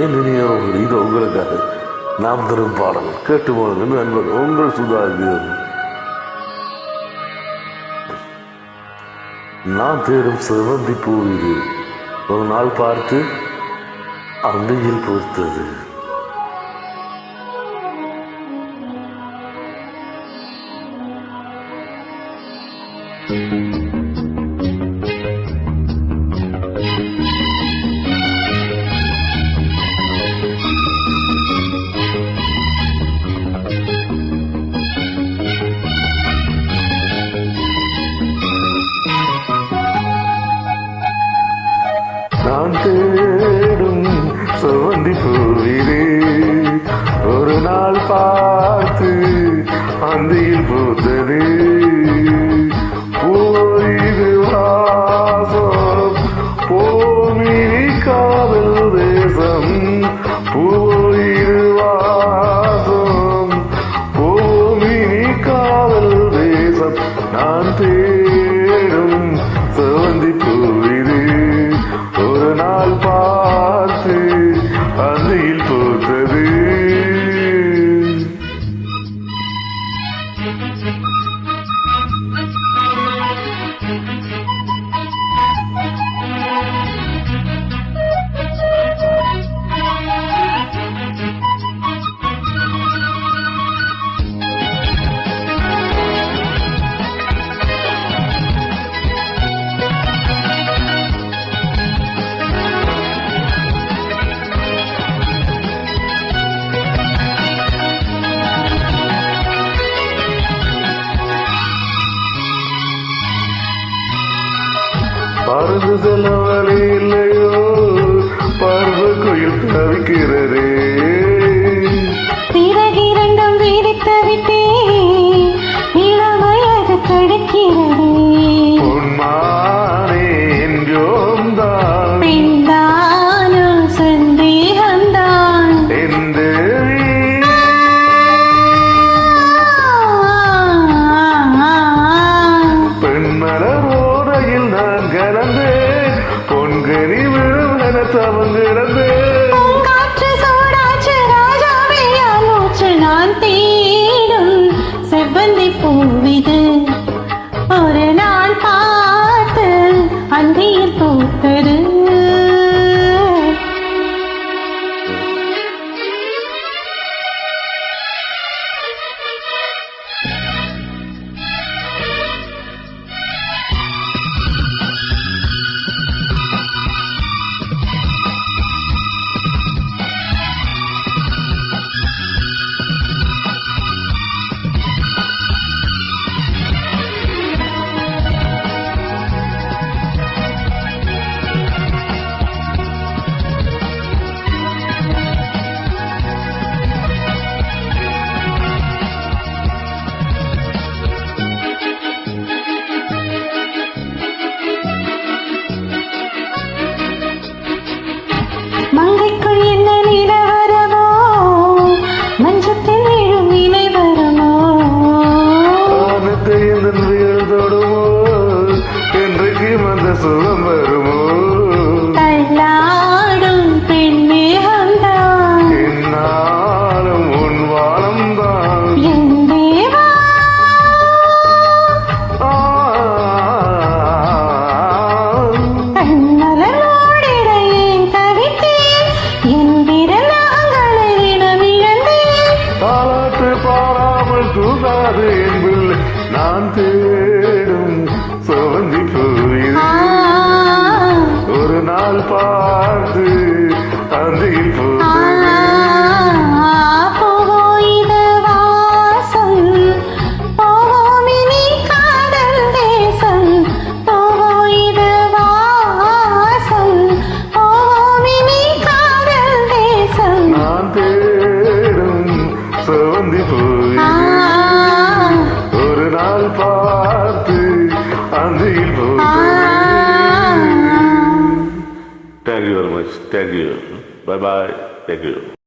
ஏன் இனியவர்கள் இது உங்களுக்காக நாம் தரும் பாடல் கேட்டு போனது நண்பர் உங்கள் சுதாகர். நான் தேடும் சிவந்தி பூவிது ஒரு நாள் பார்த்து அந்தையில் பூத்தது. நான் தேடும் சிவந்தி பூவிலே ஒரு நாள் பார்த்து அந்தியில் பூத்தது. போயிது வாசம் போமினி காதல் தேசம். போயிது வாசம் போமினி காதல் தேசம். நான் தேடும் சிவந்தி பூவிலே ஒரு நாள் பார்த்து அந்தியில் பூத்தது. பறந்து செல்ல வழி இல்லையோ பருவ குயில் தவிக்கிறதே. பிறகிரண்டும் விரித்து விட்டே இளமையாக தடுக்கிறதே. பொன்மானே என்றோம் தான் பெண்தானும் சந்தேகம்தான் என்று பெண்மலரோடையில் நான் கலந்தேன். பொன்கனி விழுவன தவங்கிடந்தேன். காற்று சூடாச்சு ராஜாவே மூச்சு. நான் தேடும் செவ்வந்தி பூவிது ஒரு நாள் பார்த்து அந்தியில் பூத்தது. மங்கைக்குள் என்ன நிலவரமோ மஞ்சத்தில் விழும் இலை வருமோ. ஆனத்தை தொடுமோ என்றைக்கு அந்த சுகம் வருமோ. தள்ளாடும் பெண்மேகம்தான் என்னாலும் உன் வாழம்தான். என் தேவா கண்ணலோடிடையே தவித்தேன். என் விரலாங்களை தினம் இழந்தேன். தாலாட்டு பாராமல் தூங்காது என் பிள்ளை. நான் தேடும் சிவந்தி பூவிலே ஒரு நாள் பார்த்து அந்தியில் பூத்தது. போவோயிது வாசம் போவோமினி காதல் தேசம். போவோயிது வாசம் போவோமினி காதல் தேசம். நான் தேடும் சிவந்தி பூவிலே ஒரு நாள் பார்த்து அந்தியில் பூத்தது. Thank you very much. Thank you. Bye bye. Thank you.